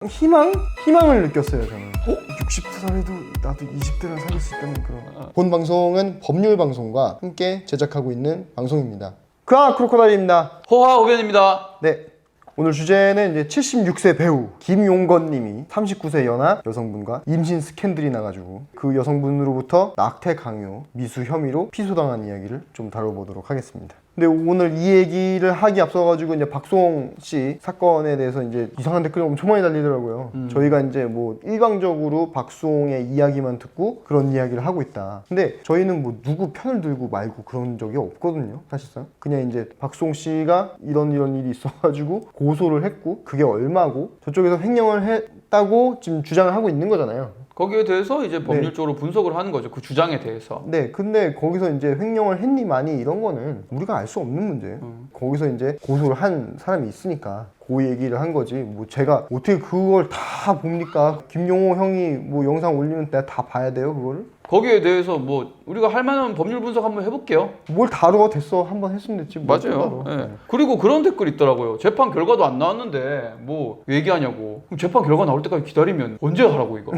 희망을 느꼈어요 저는. 60살에도 나도 20대랑 사귈 수 있다는 그런. 본 방송은 법률 방송과 함께 제작하고 있는 방송입니다. 크로커다일입니다. 호하 오변입니다. 네. 오늘 주제는 이제 76세 배우 김용건 님이 39세 연하 여성분과 임신 스캔들이 나가지고 그 여성분으로부터 낙태 강요, 미수 혐의로 피소당한 이야기를 좀 다뤄보도록 하겠습니다. 근데 오늘 이 얘기를 하기 앞서가지고 이제 박수홍 씨 사건에 대해서 이제 이상한 댓글이 엄청 많이 달리더라고요. 저희가 이제 뭐 일방적으로 박수홍의 이야기만 듣고 그런 이야기를 하고 있다. 근데 저희는 뭐 누구 편을 들고 말고 그런 적이 없거든요, 사실상. 그냥 이제 박수홍 씨가 이런 일이 있어가지고 고소를 했고 그게 얼마고 저쪽에서 횡령을 했다고 지금 주장을 하고 있는 거잖아요. 거기에 대해서 이제 법률적으로 분석을 하는 거죠. 그 주장에 대해서. 네, 근데 거기서 이제 횡령을 했니 마니 이런 거는 우리가 알 수 없는 문제예요. 거기서 이제 고소를 한 사람이 있으니까 그 얘기를 한 거지. 뭐 제가 어떻게 그걸 다 봅니까? 김용호 형이 뭐 영상 올리면 내가 다 봐야 돼요, 그거를? 거기에 대해서 뭐 우리가 할 만한 법률 분석 한번 해볼게요. 뭘 다루어 됐어, 한번 했으면 됐지. 맞아요. 네. 그리고 그런 댓글 있더라고요. 재판 결과도 안 나왔는데 뭐 얘기하냐고. 그럼 재판 결과 나올 때까지 기다리면 언제 하라고 이거?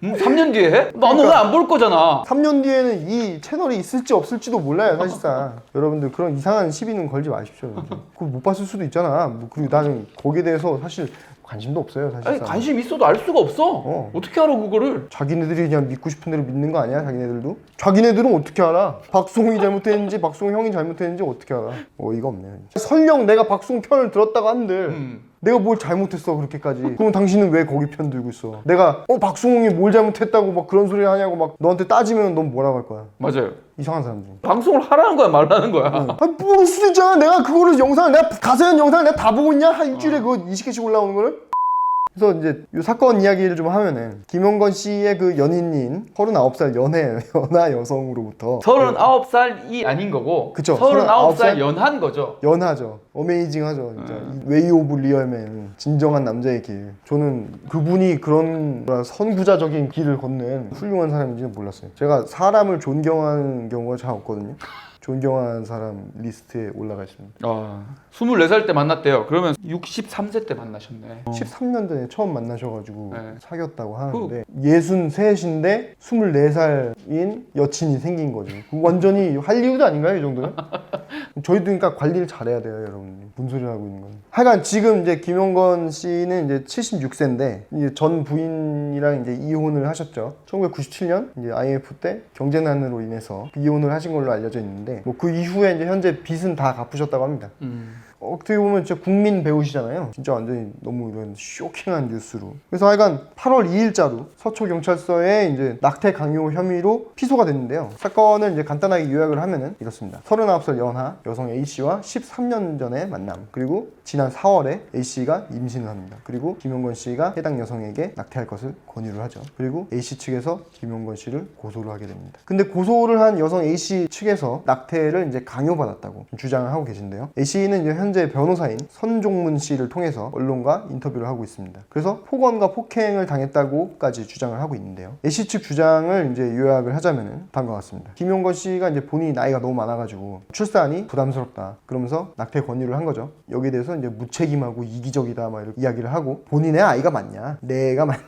3년 뒤에 해? 나는 왜 안 볼 거잖아. 3년 뒤에는 이 채널이 있을지 없을지도 몰라요, 사실상. 여러분들 그런 이상한 시비는 걸지 마십시오. 그거 못 봤을 수도 있잖아. 뭐 그리고 나는 거기에 대해서 사실 관심도 없어요, 사실상. 아니, 관심 있어도 알 수가 없어. 어떻게 알아 그거를? 자기네들이 그냥 믿고 싶은 대로 믿는 거 아니야, 자기네들도? 자기네들은 어떻게 알아? 박수홍이 잘못했는지 박수홍 형이 잘못했는지 어떻게 알아? 어이가 없네요. 설령 내가 박수홍 편을 들었다고 한들 내가 뭘 잘못했어 그렇게까지. 그럼 당신은 왜 거기 편 들고 있어? 내가 박수홍이 뭘 잘못했다고 막 그런 소리 하냐고 막 너한테 따지면 넌 뭐라고 할 거야? 맞아요. 이상한 사람들. 방송을 하라는 거야 말라는 거야. 아니 모를 수도 있잖아. 내가 그거를 영상을 내가 가세현 영상을 내가 다 보고 있냐? 한 일주일에 그거 20개씩 올라오는 거를? 그래서 이제 이 사건 이야기를 좀 하면은 김용건 씨의 그 연인인 39살 연하 여성으로부터 39살이 아닌 거고 그쵸, 39살 연한 거죠. 연하죠. 어메이징하죠. 진짜 이 웨이 오브 리얼맨, 진정한 남자의 길. 저는 그분이 그런 선구자적인 길을 걷는 훌륭한 사람인지는 몰랐어요. 제가 사람을 존경하는 경우가 잘 없거든요. 존경하는 사람 리스트에 올라가 있습니다. 24살 때 만났대요. 그러면 63세 때 만나셨네. 13년 전에 처음 만나셔가지고 네. 사귀었다고 하는데 63인데 24살인 여친이 생긴 거지. 완전히 할리우드 아닌가요, 이 정도면? 저희도 그러니까 관리를 잘해야 돼요, 여러분. 무슨 소리를 하고 있는 건. 하여간 지금 이제 김용건 씨는 이제 76세인데 이제 전 부인이랑 이제 이혼을 하셨죠. 1997년 이제 IMF 때 경제난으로 인해서 이혼을 하신 걸로 알려져 있는데 뭐 그 이후에 이제 현재 빚은 다 갚으셨다고 합니다. 어떻게 보면 진짜 국민 배우시잖아요. 진짜 완전히 너무 이런 쇼킹한 뉴스로. 그래서 하여간 8월 2일자로 서초경찰서에 이제 낙태 강요 혐의로 피소가 됐는데요. 사건을 이제 간단하게 요약을 하면은 이렇습니다. 39살 연하 여성 A씨와 13년 전에 만남. 그리고 지난 4월에 A씨가 임신을 합니다. 그리고 김용건 씨가 해당 여성에게 낙태할 것을 권유를 하죠. 그리고 A씨 측에서 김용건 씨를 고소를 하게 됩니다. 근데 고소를 한 여성 A씨 측에서 낙태를 이제 강요받았다고 주장을 하고 계신데요. A씨는 이제 현재 변호사인 선종문 씨를 통해서 언론과 인터뷰를 하고 있습니다. 그래서 폭언과 폭행을 당했다고까지 주장을 하고 있는데요. A씨 측 주장을 이제 요약을 하자면은 다음과 같습니다. 김용건 씨가 이제 본인이 나이가 너무 많아가지고 출산이 부담스럽다. 그러면서 낙태 권유를 한 거죠. 여기에 대해서 이제 무책임하고 이기적이다 막 이렇게 이야기를 하고 본인의 아이가 맞냐? 내 애가 맞냐?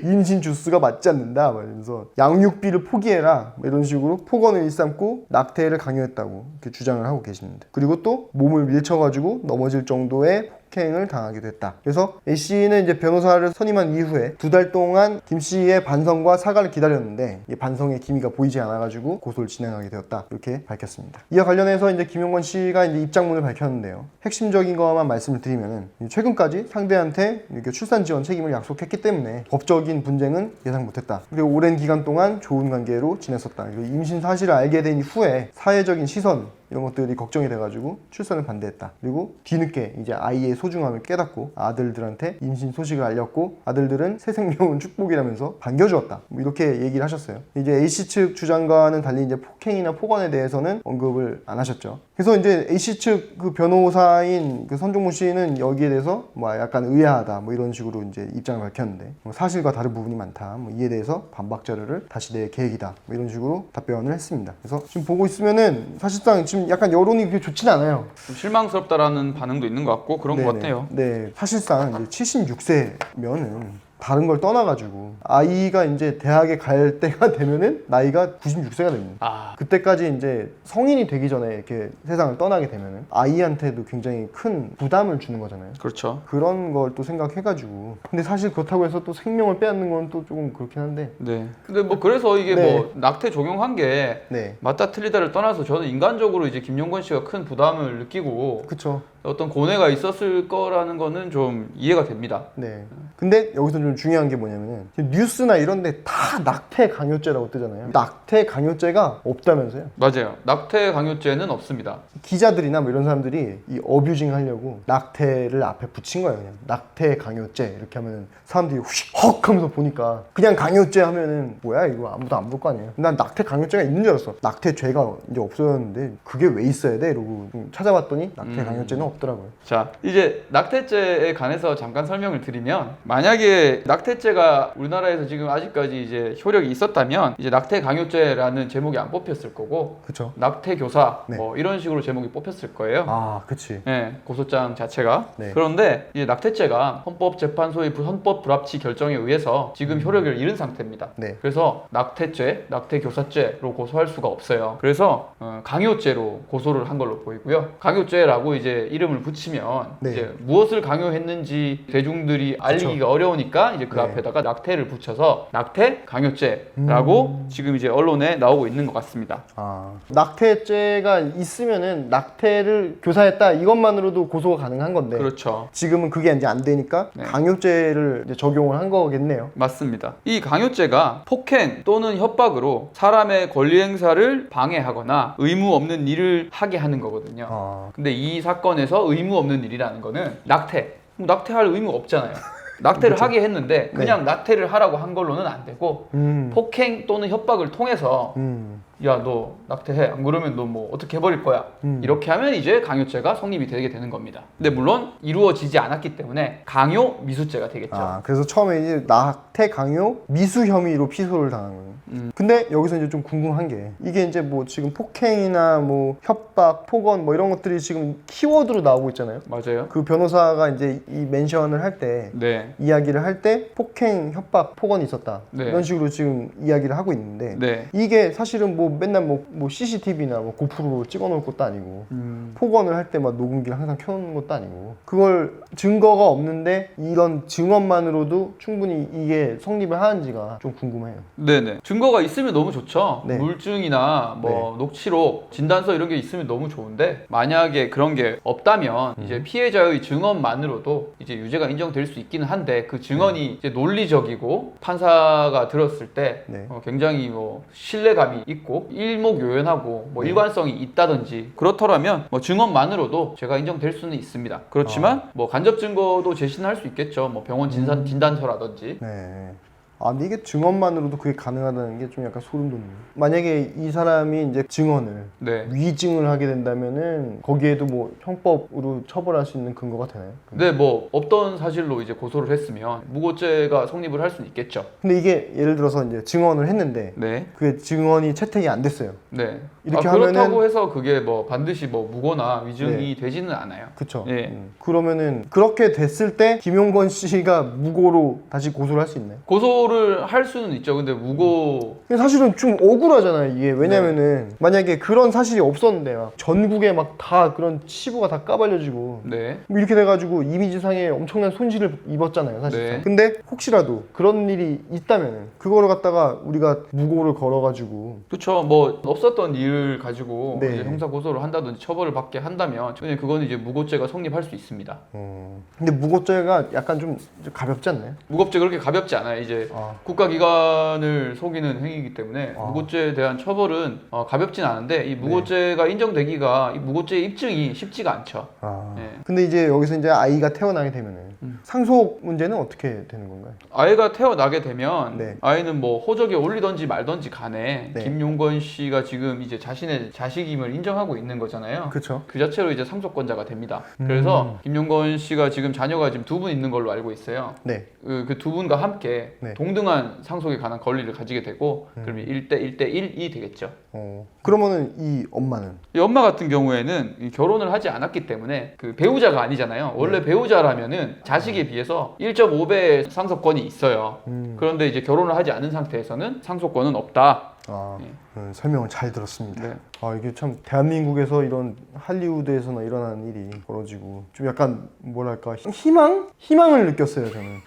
임신 주수가 맞지 않는다. 막 이러면서 양육비를 포기해라. 이런 식으로 폭언을 일삼고 낙태를 강요했다고 이렇게 주장을 하고 계십니다. 그리고 또 몸을 밀쳐가지고 넘어질 정도의 폭행을 당하기도 했다. 그래서 A씨는 이제 변호사를 선임한 이후에 2달 동안 김씨의 반성과 사과를 기다렸는데 이 반성의 기미가 보이지 않아가지고 고소를 진행하게 되었다. 이렇게 밝혔습니다. 이와 관련해서 이제 김용건 씨가 이제 입장문을 밝혔는데요. 핵심적인 것만 말씀을 드리면은 최근까지 상대한테 이렇게 출산 지원 책임을 약속했기 때문에 법적인 분쟁은 예상 못했다. 그리고 오랜 기간 동안 좋은 관계로 지냈었다. 그리고 임신 사실을 알게 된 이후에 사회적인 시선 이런 것들이 걱정이 돼가지고 출산을 반대했다. 그리고 뒤늦게 이제 아이의 소중함을 깨닫고 아들들한테 임신 소식을 알렸고 아들들은 새 생명은 축복이라면서 반겨주었다. 뭐 이렇게 얘기를 하셨어요. 이제 A씨 측 주장과는 달리 이제 폭행이나 폭언에 대해서는 언급을 안 하셨죠. 그래서 이제 A씨 측 그 변호사인 그 선종문 씨는 여기에 대해서 뭐 약간 의아하다 뭐 이런 식으로 이제 입장을 밝혔는데 뭐 사실과 다른 부분이 많다. 뭐 이에 대해서 반박 자료를 다시 낼 계획이다. 뭐 이런 식으로 답변을 했습니다. 그래서 지금 보고 있으면은 사실상 지금 약간 여론이 그렇게 좋진 않아요. 좀 실망스럽다라는 반응도 있는 것 같고 그런 것 같아요. 네, 사실상 이제 76세면은 다른 걸 떠나가지고 아이가 이제 대학에 갈 때가 되면은 나이가 96세가 됩니다. 아, 그때까지 이제 성인이 되기 전에 이렇게 세상을 떠나게 되면은 아이한테도 굉장히 큰 부담을 주는 거잖아요. 그렇죠. 그런 걸 또 생각해가지고 근데 사실 그렇다고 해서 또 생명을 빼앗는 건 또 조금 그렇긴 한데 네. 근데 뭐 그래서 이게 네. 뭐 낙태 적용한 게 네, 맞다 틀리다를 떠나서 저는 인간적으로 이제 김용건 씨가 큰 부담을 느끼고 그쵸. 어떤 고뇌가 있었을 거라는 거는 좀 이해가 됩니다. 네. 근데 여기서 좀 중요한 게 뭐냐면은 뉴스나 이런 데 다 낙태 강요죄라고 뜨잖아요. 낙태 강요죄가 없다면서요. 맞아요. 낙태 강요죄는 없습니다. 기자들이나 뭐 이런 사람들이 이 어뷰징 하려고 낙태를 앞에 붙인 거예요. 그냥 낙태 강요죄 이렇게 하면은 사람들이 헉 하면서 보니까 그냥 강요죄 하면은 뭐야 이거 아무도 안 볼 거 아니에요. 난 낙태 강요죄가 있는 줄 알았어. 낙태죄가 이제 없어졌는데 그게 왜 있어야 돼? 이러고 좀 찾아봤더니 낙태 강요죄는 없더라고요. 자, 이제 낙태죄에 관해서 잠깐 설명을 드리면 만약에 낙태죄가 우리나라에서 지금 아직까지 이제 효력이 있었다면 이제 낙태 강요죄라는 제목이 안 뽑혔을 거고 그쵸? 낙태 교사 네. 뭐 이런 식으로 제목이 뽑혔을 거예요. 아, 그치. 네, 고소장 자체가. 네. 그런데 이제 낙태죄가 헌법재판소의 헌법 불합치 결정에 의해서 지금 효력을 잃은 상태입니다. 네. 그래서 낙태죄, 낙태교사죄로 고소할 수가 없어요. 그래서 강요죄로 고소를 한 걸로 보이고요. 강요죄라고 이제 이름을 붙이면 네. 이제 무엇을 강요했는지 대중들이 알리기가 어려우니까 이제 그 네. 앞에다가 낙태를 붙여서 낙태 강요죄라고 지금 이제 언론에 나오고 있는 것 같습니다. 아, 낙태죄가 있으면은 낙태를 교사했다 이것만으로도 고소가 가능한 건데 그렇죠. 지금은 그게 이제 안 되니까 네. 강요죄를 이제 적용을 한 거겠네요. 맞습니다. 이 강요죄가 폭행 또는 협박으로 사람의 권리 행사를 방해하거나 의무 없는 일을 하게 하는 거거든요. 아, 근데 이 사건에서 의무 없는 일이라는 거는 낙태. 낙태할 의무가 없잖아요. 낙태를 하게 했는데 그냥 낙태를 하라고 한 걸로는 안 되고 폭행 또는 협박을 통해서 야, 너 낙태해. 안 그러면 너 뭐 어떻게 해버릴 거야. 이렇게 하면 이제 강요죄가 성립이 되게 되는 겁니다. 근데 물론 이루어지지 않았기 때문에 강요 미수죄가 되겠죠. 아, 그래서 처음에 이제 낙태 강요 미수 혐의로 피소를 당한 거예요. 근데 여기서 이제 좀 궁금한 게 이게 이제 뭐 지금 폭행이나 뭐 협박, 폭언 뭐 이런 것들이 지금 키워드로 나오고 있잖아요. 맞아요. 그 변호사가 이제 이 멘션을 할 때 네. 이야기를 할 때 폭행, 협박, 폭언이 있었다. 네. 이런 식으로 지금 이야기를 하고 있는데 네. 이게 사실은 뭐 맨날 뭐 CCTV나 뭐 고프로로 찍어 놓을 것도 아니고 폭언을 할 때 막 녹음기를 항상 켜놓는 것도 아니고 그걸 증거가 없는데 이런 증언만으로도 충분히 이게 성립을 하는지가 좀 궁금해요. 네네. 증거가 있으면 너무 좋죠. 네. 물증이나 뭐 녹취록, 진단서 이런 게 있으면 너무 좋은데 만약에 그런 게 없다면 이제 피해자의 증언만으로도 이제 유죄가 인정될 수 있기는 한데 그 증언이 이제 논리적이고 판사가 들었을 때 네. 굉장히 뭐 신뢰감이 있고 일목요연하고 뭐 일관성이 있다든지 그렇더라면 뭐 증언만으로도 죄가 인정될 수는 있습니다. 그렇지만 뭐 간접 증거도 제시는 할 수 있겠죠. 뭐 병원 진단서라든지. 네. 아, 근데 이게 증언만으로도 그게 가능하다는 게 좀 약간 소름 돋네요. 만약에 이 사람이 이제 증언을 네. 위증을 하게 된다면은 거기에도 뭐 형법으로 처벌할 수 있는 근거가 되나요? 근데 뭐 없던 사실로 이제 고소를 했으면 무고죄가 성립을 할 수는 있겠죠. 근데 이게 예를 들어서 이제 증언을 했는데 네. 그게 증언이 채택이 안 됐어요. 네. 이렇게 그렇다고 하면은- 해서 그게 뭐 반드시 뭐 무고나 위증이 되지는 않아요. 그쵸? 예. 그러면은 그렇게 됐을 때 김용건 씨가 무고로 다시 고소를 할 수 있나요? 고소를 할 수는 있죠. 근데 무고 근데 사실은 좀 억울하잖아요 이게. 왜냐면은 만약에 그런 사실이 없었는데 막 전국에 막 다 그런 치부가 다 까발려지고 네. 뭐 이렇게 돼가지고 이미지상에 엄청난 손실을 입었잖아요 사실. 네. 근데 혹시라도 그런 일이 있다면은 그거를 갖다가 우리가 무고를 걸어가지고 그렇죠. 뭐 없었던 일을 가지고 네. 이제 형사 고소를 한다든지 처벌을 받게 한다면 그냥 그거는 이제 무고죄가 성립할 수 있습니다. 근데 무고죄가 약간 좀 가볍지 않나요? 무겁죄 그렇게 가볍지 않아요. 이제 아. 국가기관을 속이는 행위이기 때문에 아. 무고죄에 대한 처벌은 가볍진 않은데 이 무고죄가 인정되기가 이 무고죄 입증이 쉽지가 않죠. 아. 예. 근데 이제 여기서 이제 아이가 태어나게 되면은 상속 문제는 어떻게 되는 건가요? 아이가 태어나게 되면 네. 아이는 뭐 호적에 올리던지 말던지 간에 네. 김용건 씨가 지금 이제 자신의 자식임을 인정하고 있는 거잖아요. 그렇죠. 그 자체로 이제 상속권자가 됩니다. 그래서 김용건 씨가 지금 자녀가 지금 2분 있는 걸로 알고 있어요. 네. 그 2분과 함께 네. 동등한 상속에 관한 권리를 가지게 되고 그러면 1대 1이 되겠죠. 그러면은 이 엄마는 이 엄마 같은 경우에는 이 결혼을 하지 않았기 때문에 그 배우자가 아니잖아요. 원래 배우자라면은 자식에 비해서 1.5배의 상속권이 있어요. 그런데 이제 결혼을 하지 않은 상태에서는 상속권은 없다. 아, 네. 설명을 잘 들었습니다. 네. 아, 이게 참 대한민국에서 이런 할리우드에서나 일어나는 일이 벌어지고 좀 약간 뭐랄까 희망을 느꼈어요 저는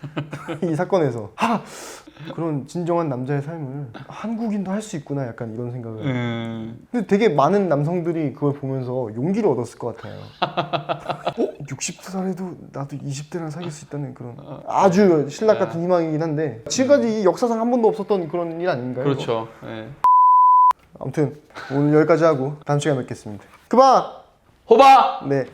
이 사건에서. 그런 진정한 남자의 삶을 한국인도 할 수 있구나 약간 이런 생각을. 근데 되게 많은 남성들이 그걸 보면서 용기를 얻었을 것 같아요. 60살에도 나도 20대랑 사귈 수 있다는 그런 아주 신락 같은 희망이긴 한데 지금까지 이 역사상 한 번도 없었던 그런 일 아닌가요? 그렇죠. 예. 아무튼 오늘 여기까지 하고 다음 시간에 뵙겠습니다. 그만! 호바! 네.